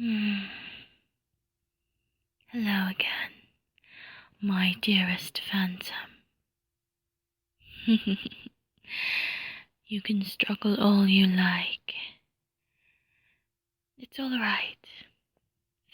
Hmm. Hello again, my dearest phantom. You can struggle all you like. It's all right.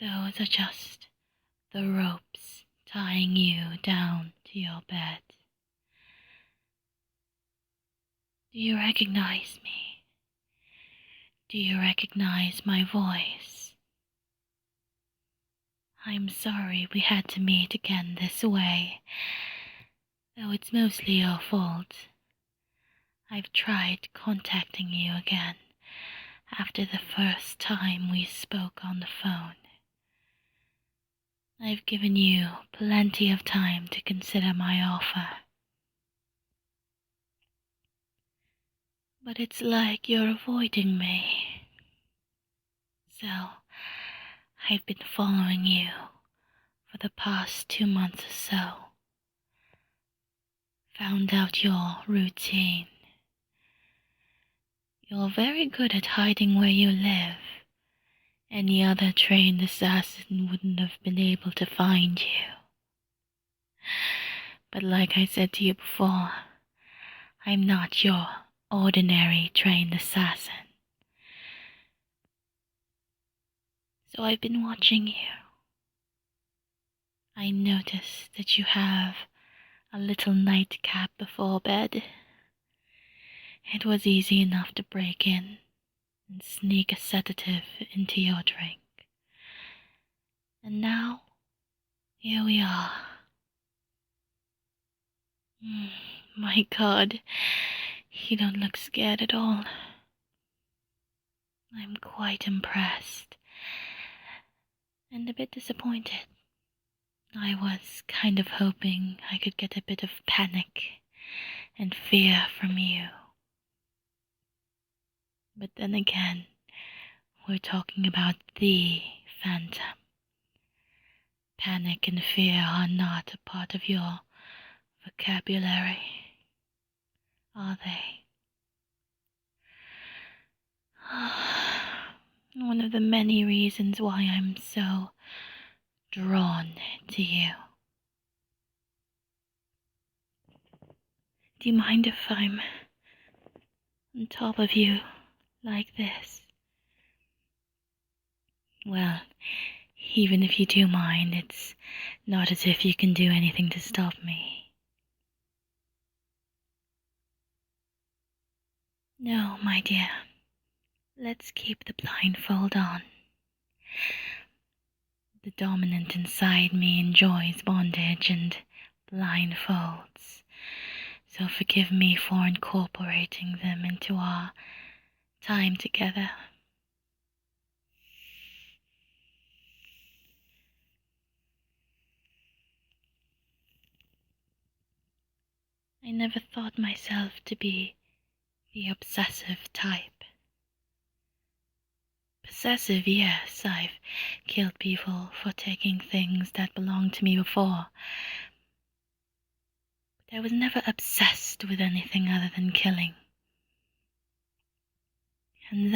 Those are just the ropes tying you down to your bed. Do you recognize me? Do you recognize my voice? I'm sorry we had to meet again this way, though it's mostly your fault. I've tried contacting you again after the first time we spoke on the phone. I've given you plenty of time to consider my offer. But it's like you're avoiding me. So, I've been following you for the past 2 months or so. Found out your routine. You're very good at hiding where you live. Any other trained assassin wouldn't have been able to find you. But like I said to you before, I'm not your ordinary trained assassin. So I've been watching you. I noticed that you have a little nightcap before bed. It was easy enough to break in and sneak a sedative into your drink. And now, here we are. My God, you don't look scared at all. I'm quite impressed and a bit disappointed. I was kind of hoping I could get a bit of panic and fear from you. But then again, we're talking about the phantom. Panic and fear are not a part of your vocabulary, are they? One of the many reasons why I'm so drawn to you. Do you mind if I'm on top of you like this? Well, even if you do mind, it's not as if you can do anything to stop me. No, my dear. Let's keep the blindfold on. The dominant inside me enjoys bondage and blindfolds, so forgive me for incorporating them into our time together. I never thought myself to be the obsessive type. Possessive, yes, I've killed people for taking things that belonged to me before. But I was never obsessed with anything other than killing. And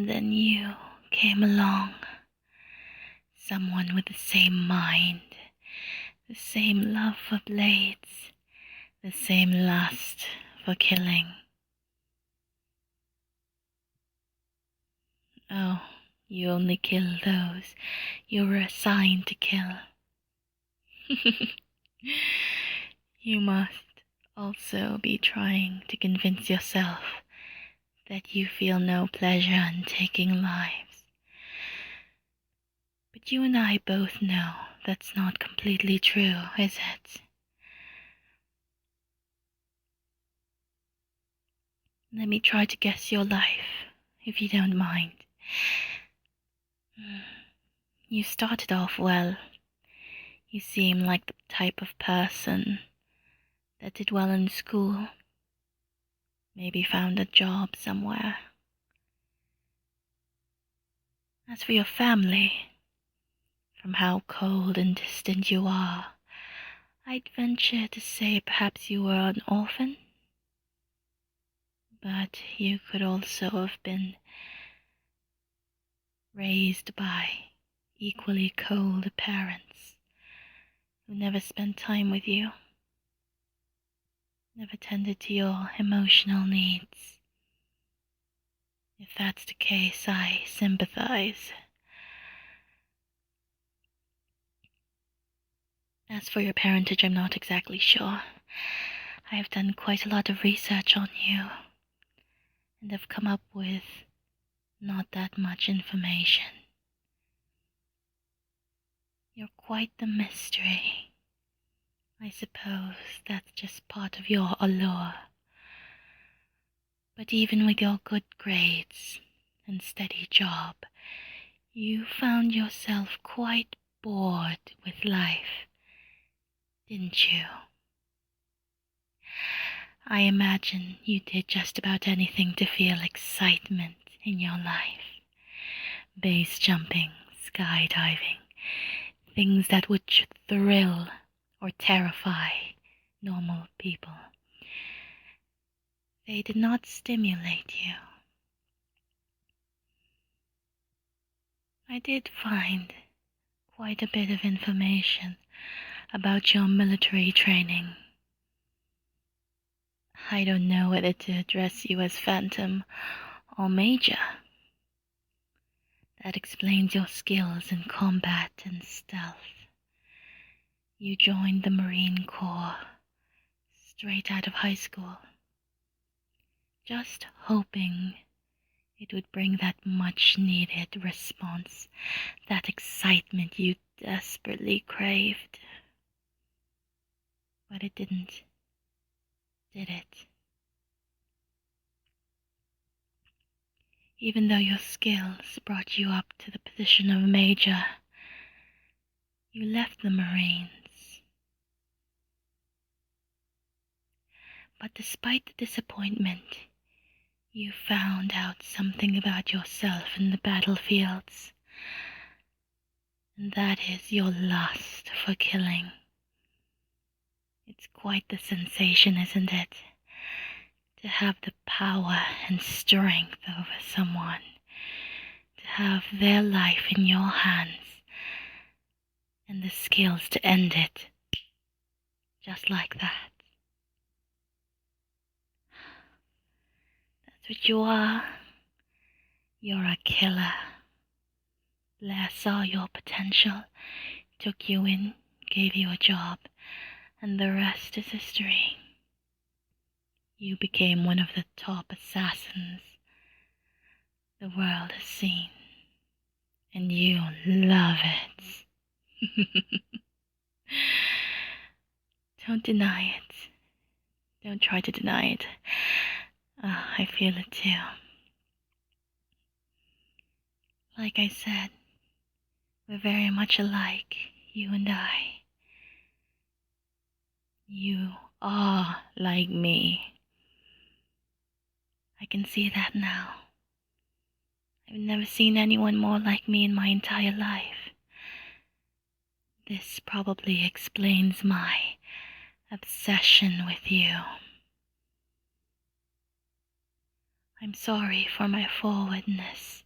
then you came along. Someone with the same mind, the same love for blades, the same lust for killing. Oh, you only kill those you were assigned to kill. You must also be trying to convince yourself that you feel no pleasure in taking lives. But you and I both know that's not completely true, is it? Let me try to guess your life, if you don't mind. You started off well. You seem like the type of person that did well in school. Maybe found a job somewhere. As for your family, from how cold and distant you are, I'd venture to say perhaps you were an orphan. But you could also have been raised by equally cold parents who never spent time with you, never tended to your emotional needs. If that's the case, I sympathize. As for your parentage, I'm not exactly sure. I have done quite a lot of research on you, and have come up with not that much information. You're quite the mystery. I suppose that's just part of your allure. But even with your good grades and steady job, you found yourself quite bored with life, didn't you? I imagine you did just about anything to feel excitement in your life. Base jumping, skydiving, things that would thrill or terrify normal people. They did not stimulate you. I did find quite a bit of information about your military training. I don't know whether to address you as Phantom or Major. That explains your skills in combat and stealth. You joined the Marine Corps straight out of high school, just hoping it would bring that much-needed response, that excitement you desperately craved. But it didn't, did it? Even though your skills brought you up to the position of Major, you left the Marines. But despite the disappointment, you found out something about yourself in the battlefields, and that is your lust for killing. It's quite the sensation, isn't it? To have the power and strength over someone, to have their life in your hands, and the skills to end it, just like that. That's what you are. You're a killer. Blair saw your potential, took you in, gave you a job, and the rest is history. You became one of the top assassins the world has seen, and you love it. Don't deny it. Don't try to deny it. I feel it too. Like I said, we're very much alike, you and I. You are like me. I can see that now. I've never seen anyone more like me in my entire life. This probably explains my obsession with you. I'm sorry for my forwardness.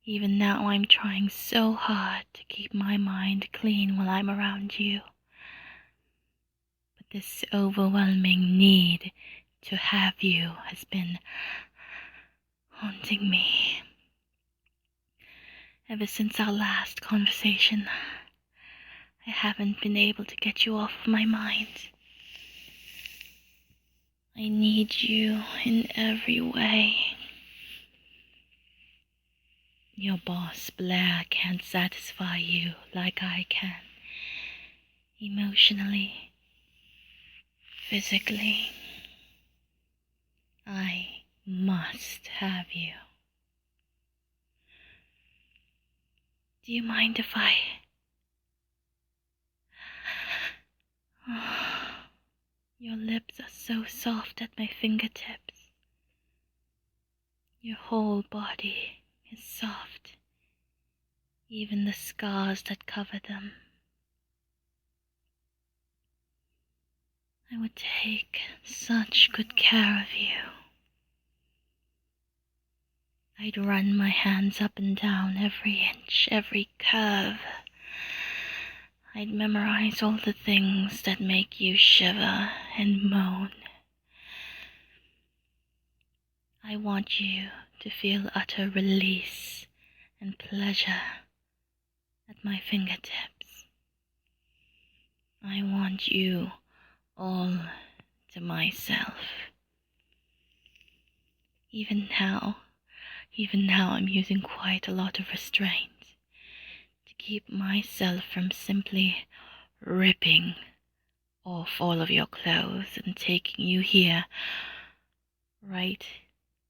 Even now I'm trying so hard to keep my mind clean while I'm around you. But this overwhelming need to have you has been haunting me. Ever since our last conversation, I haven't been able to get you off of my mind. I need you in every way. Your boss, Blair, can't satisfy you like I can. Emotionally, physically, I must have you. Do you mind if I... Your lips are so soft at my fingertips. Your whole body is soft, even the scars that cover them. I would take such good care of you. I'd run my hands up and down every inch, every curve. I'd memorize all the things that make you shiver and moan. I want you to feel utter release and pleasure at my fingertips. I want you all to myself. Even now I'm using quite a lot of restraint to keep myself from simply ripping off all of your clothes and taking you here right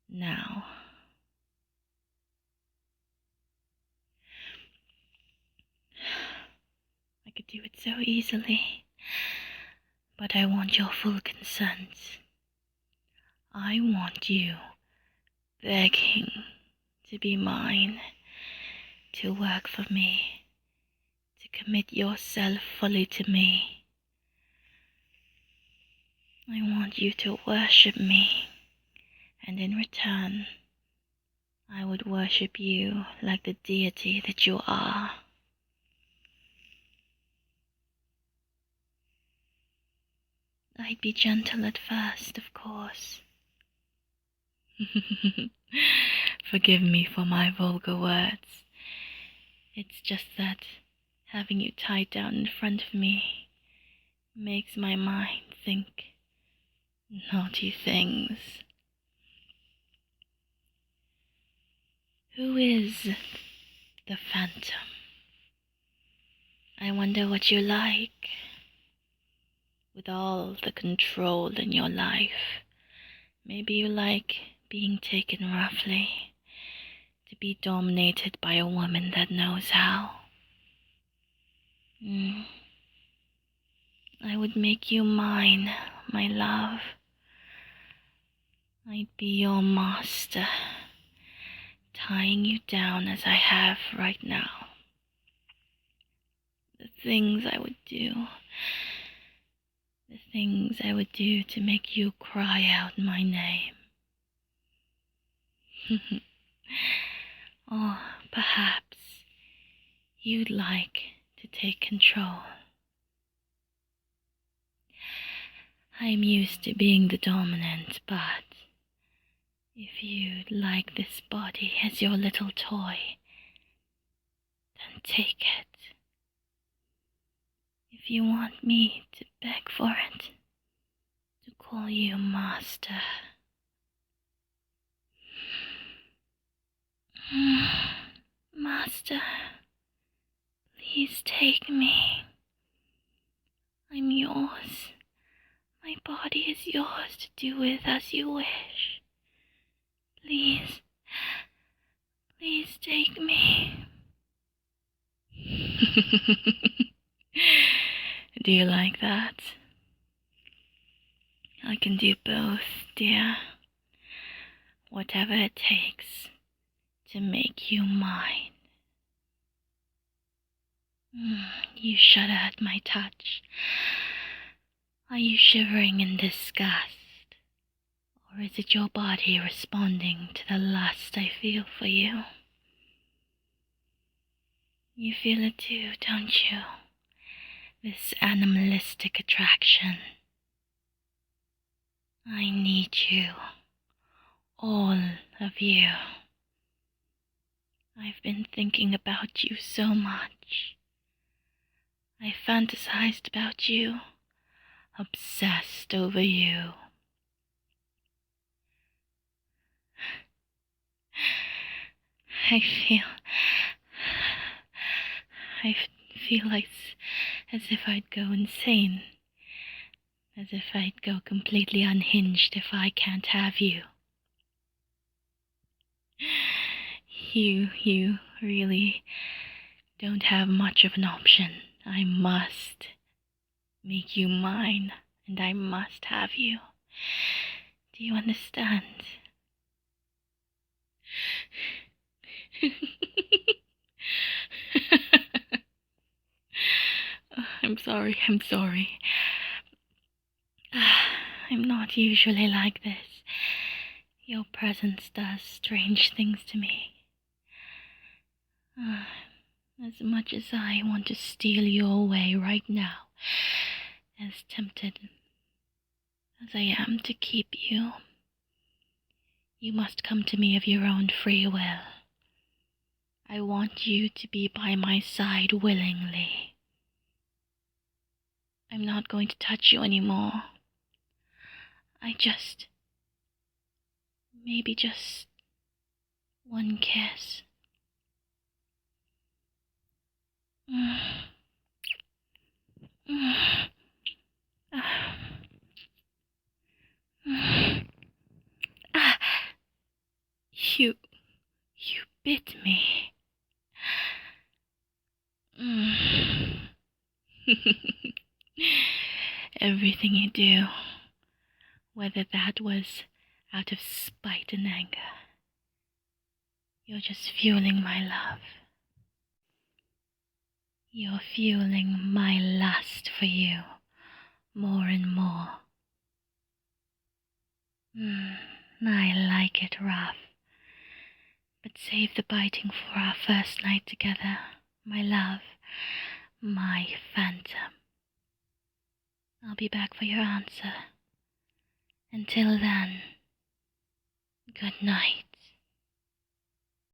now. I could do it so easily, but I want your full consent. I want you begging to be mine, to work for me, to commit yourself fully to me. I want you to worship me, and in return, I would worship you like the deity that you are. I'd be gentle at first, of course. Forgive me for my vulgar words. It's just that having you tied down in front of me makes my mind think naughty things. Who is the phantom? I wonder what you like. With all the control in your life, maybe you like being taken roughly, to be dominated by a woman that knows how. I would make you mine, my love. I'd be your master, tying you down as I have right now. The things I would do to make you cry out my name. Or perhaps you'd like to take control. I'm used to being the dominant, but if you'd like this body as your little toy, then take it. If you want me to beg for it, to call you master. Master, please take me. I'm yours. My body is yours to do with as you wish. Please take me. Do you like that? I can do both, dear. Whatever it takes to make you mine. You shudder at my touch. Are you shivering in disgust? Or is it your body responding to the lust I feel for you? You feel it too, don't you? This animalistic attraction. I need you. All of you. I've been thinking about you so much. I fantasized about you, obsessed over you. I feel like as if I'd go insane, as if I'd go completely unhinged if I can't have you. You really don't have much of an option. I must make you mine, and I must have you. Do you understand? I'm sorry. I'm not usually like this. Your presence does strange things to me. As much as I want to steal you away right now, as tempted as I am to keep you, you must come to me of your own free will. I want you to be by my side willingly. I'm not going to touch you anymore. Maybe just one kiss. You bit me. Everything you do, whether that was out of spite and anger, you're just fueling my love. You're fueling my lust for you more and more. I like it rough, but save the biting for our first night together, my love, my phantom. I'll be back for your answer. Until then, good night.